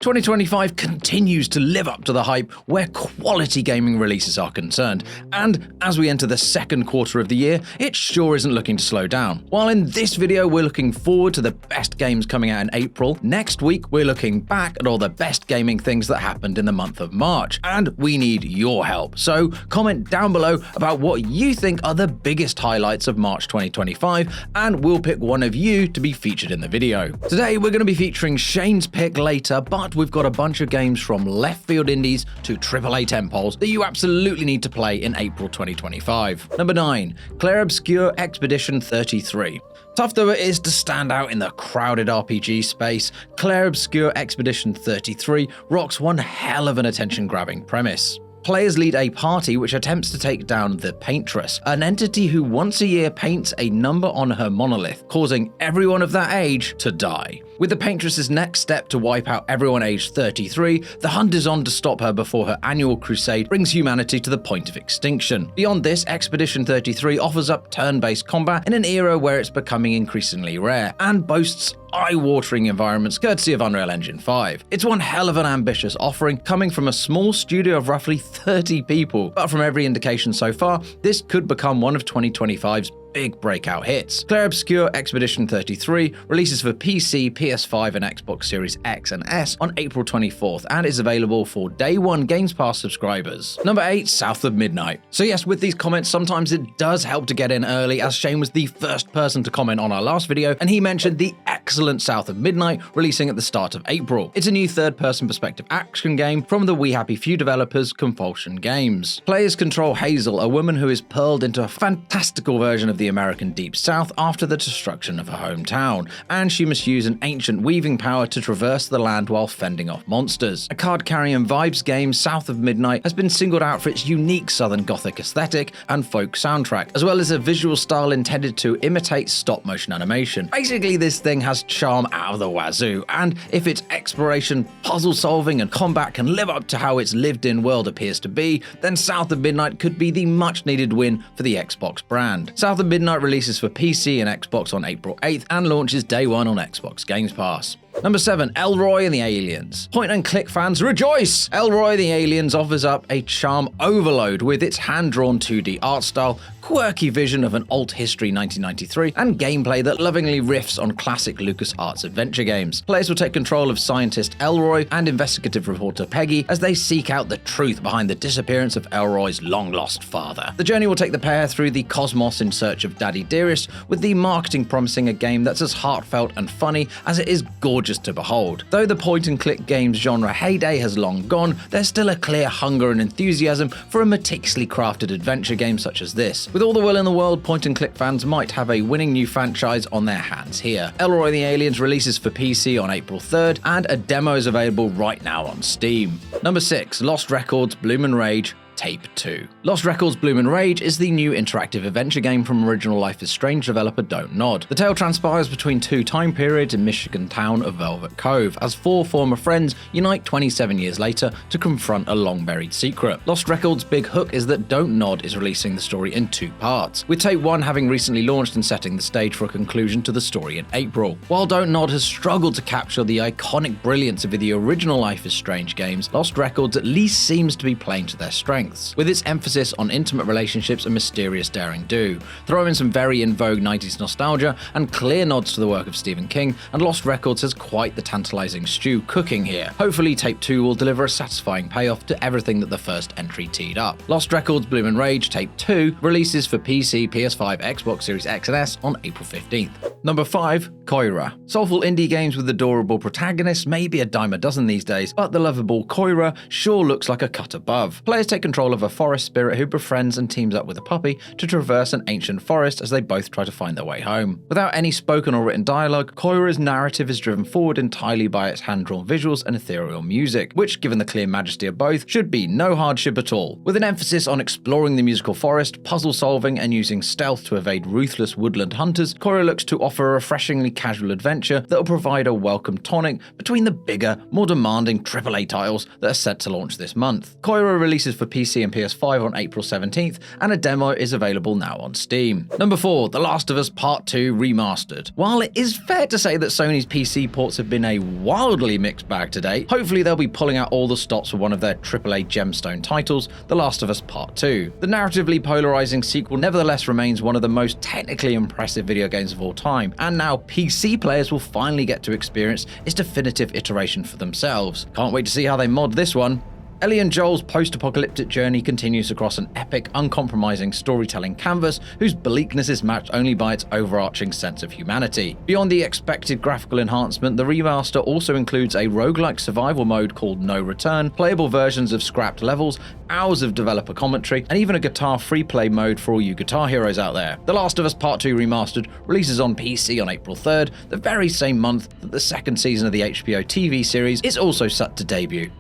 2025 continues to live up to the hype where quality gaming releases are concerned, and as we enter the second quarter of the year, it sure isn't looking to slow down. While in this video we're looking forward to the best games coming out in April, next week we're looking back at all the best gaming things that happened in the month of March, and we need your help. So comment down below about what you think are the biggest highlights of March 2025, and we'll pick one of you to be featured in the video. Today we're going to be featuring Shane's pick later, but we've got a bunch of games from left field indies to AAA tentpoles that you absolutely need to play in April 2025. Number 9. Clair Obscur Expedition 33. Tough though it is to stand out in the crowded RPG space, Clair Obscur Expedition 33 rocks one hell of an attention-grabbing premise. Players lead a party which attempts to take down the Paintress, an entity who once a year paints a number on her monolith, causing everyone of that age to die. With the Paintress's next step to wipe out everyone aged 33, the hunt is on to stop her before her annual crusade brings humanity to the point of extinction. Beyond this, Expedition 33 offers up turn-based combat in an era where it's becoming increasingly rare, and boasts eye-watering environments courtesy of Unreal Engine 5. It's one hell of an ambitious offering, coming from a small studio of roughly 30 people, but from every indication so far, this could become one of 2025's big breakout hits. Clair Obscur Expedition 33 releases for PC, PS5 and Xbox Series X and S on April 24th and is available for Day 1 Games Pass subscribers. Number 8. South of Midnight. So yes, with these comments sometimes it does help to get in early, as Shane was the first person to comment on our last video and he mentioned the excellent South of Midnight releasing at the start of April. It's a new third-person perspective action game from the We Happy Few developers Compulsion Games. Players control Hazel, a woman who is pearled into a fantastical version of the American Deep South after the destruction of her hometown, and she must use an ancient weaving power to traverse the land while fending off monsters. A card-carrying vibes game, South of Midnight has been singled out for its unique Southern Gothic aesthetic and folk soundtrack, as well as a visual style intended to imitate stop-motion animation. Basically, this thing has charm out of the wazoo, and if its exploration, puzzle-solving, and combat can live up to how its lived-in world appears to be, then South of Midnight could be the much-needed win for the Xbox brand. South of Midnight releases for PC and Xbox on April 8th and launches Day 1 on Xbox Games Pass. Number 7. Elroy and the Aliens. Point-and-click fans rejoice! Elroy the Aliens offers up a charm overload with its hand-drawn 2D art style, quirky vision of an alt history 1993, and gameplay that lovingly riffs on classic LucasArts adventure games. Players will take control of scientist Elroy and investigative reporter Peggy as they seek out the truth behind the disappearance of Elroy's long-lost father. The journey will take the pair through the cosmos in search of Daddy Dearest, with the marketing promising a game that's as heartfelt and funny as it is gorgeous to behold. Though the point-and-click games genre heyday has long gone, there's still a clear hunger and enthusiasm for a meticulously crafted adventure game such as this. With all the will in the world, point-and-click fans might have a winning new franchise on their hands here. Elroy the Aliens releases for PC on April 3rd, and a demo is available right now on Steam. Number 6. Lost Records Bloom and Rage Tape 2. Lost Records Bloom and Rage is the new interactive adventure game from original Life is Strange developer Don't Nod. The tale transpires between two time periods in Michigan town of Velvet Cove, as four former friends unite 27 years later to confront a long-buried secret. Lost Records' big hook is that Don't Nod is releasing the story in 2 parts, with Tape 1 having recently launched and setting the stage for a conclusion to the story in April. While Don't Nod has struggled to capture the iconic brilliance of the original Life is Strange games, Lost Records at least seems to be playing to their strengths, with its emphasis on intimate relationships and mysterious daring-do. Throw in some very in vogue 90s nostalgia and clear nods to the work of Stephen King, and Lost Records has quite the tantalizing stew cooking here. Hopefully Tape 2 will deliver a satisfying payoff to everything that the first entry teed up. Lost Records Bloom and Rage Tape 2 releases for PC, PS5, Xbox Series X and S on April 15th. Number 5. Koira. Soulful indie games with adorable protagonists may be a dime a dozen these days, but the lovable Koira sure looks like a cut above. Players take control of a forest spirit who befriends and teams up with a puppy to traverse an ancient forest as they both try to find their way home. Without any spoken or written dialogue, Koira's narrative is driven forward entirely by its hand-drawn visuals and ethereal music, which, given the clear majesty of both, should be no hardship at all. With an emphasis on exploring the musical forest, puzzle solving, and using stealth to evade ruthless woodland hunters, Koira looks to offer a refreshingly casual adventure that will provide a welcome tonic between the bigger, more demanding AAA titles that are set to launch this month. Koira releases for PC PC and PS5 on April 17th, and a demo is available now on Steam. Number 4, The Last of Us Part 2 Remastered. While it is fair to say that Sony's PC ports have been a wildly mixed bag to date, hopefully they'll be pulling out all the stops for one of their AAA gemstone titles, The Last of Us Part 2. The narratively polarizing sequel nevertheless remains one of the most technically impressive video games of all time, and now PC players will finally get to experience its definitive iteration for themselves. Can't wait to see how they mod this one. Ellie and Joel's post-apocalyptic journey continues across an epic, uncompromising storytelling canvas whose bleakness is matched only by its overarching sense of humanity. Beyond the expected graphical enhancement, the remaster also includes a roguelike survival mode called No Return, playable versions of scrapped levels, hours of developer commentary, and even a guitar free play mode for all you guitar heroes out there. The Last of Us Part 2 Remastered releases on PC on April 3rd, the very same month that the second season of the HBO TV series is also set to debut.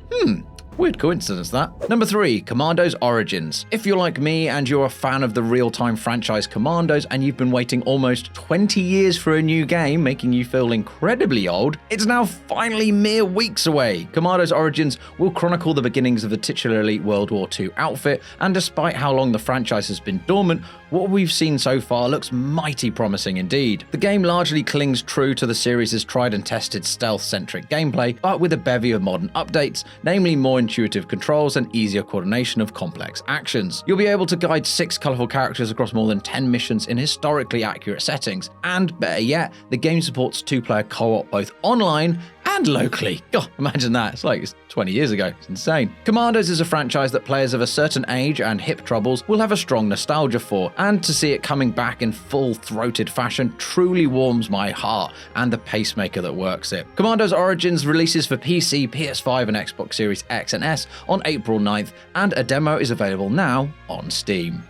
Weird coincidence, that. Number 3, Commandos Origins. If you're like me and you're a fan of the real-time franchise Commandos and you've been waiting almost 20 years for a new game, making you feel incredibly old, it's now finally mere weeks away. Commandos Origins will chronicle the beginnings of the titular elite World War II outfit, and despite how long the franchise has been dormant, what we've seen so far looks mighty promising indeed. The game largely clings true to the series' tried and tested stealth-centric gameplay, but with a bevy of modern updates, namely more intuitive controls and easier coordination of complex actions. You'll be able to guide 6 colourful characters across more than 10 missions in historically accurate settings, and better yet, the game supports 2-player co-op both online and locally. God, imagine that. It's like 20 years ago. It's insane. Commandos is a franchise that players of a certain age and hip troubles will have a strong nostalgia for, and to see it coming back in full-throated fashion truly warms my heart and the pacemaker that works it. Commandos Origins releases for PC, PS5 and Xbox Series X and S on April 9th, and a demo is available now on Steam.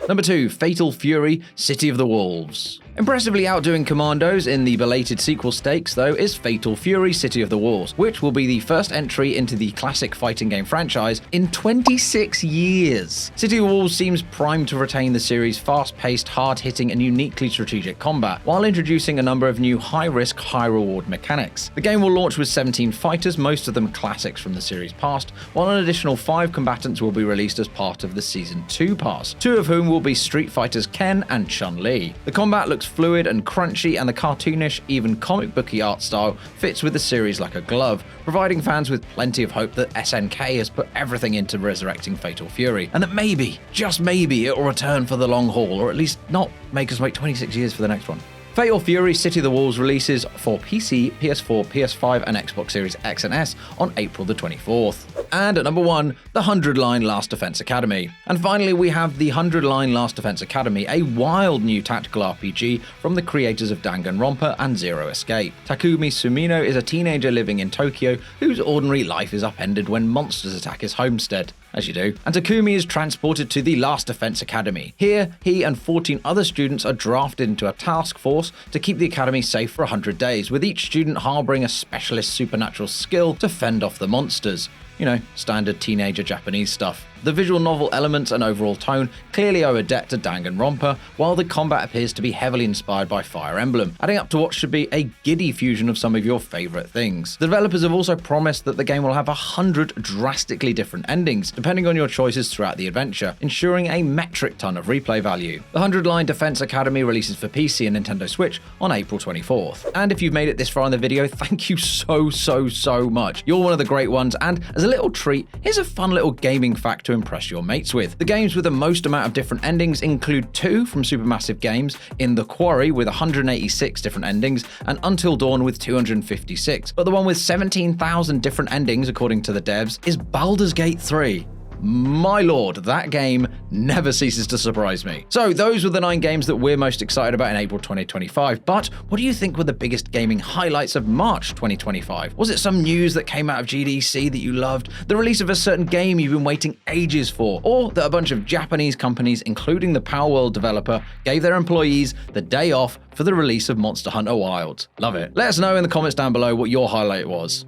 Number 2, Fatal Fury City of the Wolves. Impressively outdoing Commandos in the belated sequel stakes, though, is Fatal Fury City of the Wolves, which will be the first entry into the classic fighting game franchise in 26 years. City of the Wolves seems primed to retain the series' fast-paced, hard-hitting, and uniquely strategic combat, while introducing a number of new high-risk, high-reward mechanics. The game will launch with 17 fighters, most of them classics from the series past, while an additional 5 combatants will be released as part of the Season 2 pass, 2 of whom will be Street Fighters Ken and Chun-Li. The combat looks fluid and crunchy, and the cartoonish, even comic booky art style fits with the series like a glove, providing fans with plenty of hope that SNK has put everything into resurrecting Fatal Fury, and that maybe, just maybe, it will return for the long haul, or at least not make us wait 26 years for the next one. Fatal Fury City of the Wolves releases for PC, PS4, PS5 and Xbox Series X and S on April the 24th. And at number 1, the 100-Line Last Defense Academy. And finally we have the 100-Line Last Defense Academy, a wild new tactical RPG from the creators of Danganronpa and Zero Escape. Takumi Sumino is a teenager living in Tokyo whose ordinary life is upended when monsters attack his homestead, as you do, and Takumi is transported to the Last Defense Academy. Here, he and 14 other students are drafted into a task force to keep the academy safe for 100 days, with each student harboring a specialist supernatural skill to fend off the monsters. You know, standard teenager Japanese stuff. The visual novel elements and overall tone clearly owe a debt to Danganronpa, while the combat appears to be heavily inspired by Fire Emblem, adding up to what should be a giddy fusion of some of your favourite things. The developers have also promised that the game will have 100 drastically different endings, depending on your choices throughout the adventure, ensuring a metric ton of replay value. The 100-Line Defense Academy releases for PC and Nintendo Switch on April 24th. And if you've made it this far in the video, thank you so much. You're one of the great ones, and as a little treat, here's a fun little gaming fact to impress your mates with. The games with the most amount of different endings include 2 from Supermassive Games, In the Quarry with 186 different endings, and Until Dawn with 256. But the one with 17,000 different endings, according to the devs, is Baldur's Gate 3. My lord, that game never ceases to surprise me. So those were the 9 games that we're most excited about in April 2025, but what do you think were the biggest gaming highlights of March 2025? Was it some news that came out of GDC that you loved, the release of a certain game you've been waiting ages for, or that a bunch of Japanese companies, including the Power World developer, gave their employees the day off for the release of Monster Hunter Wilds? Love it. Let us know in the comments down below what your highlight was.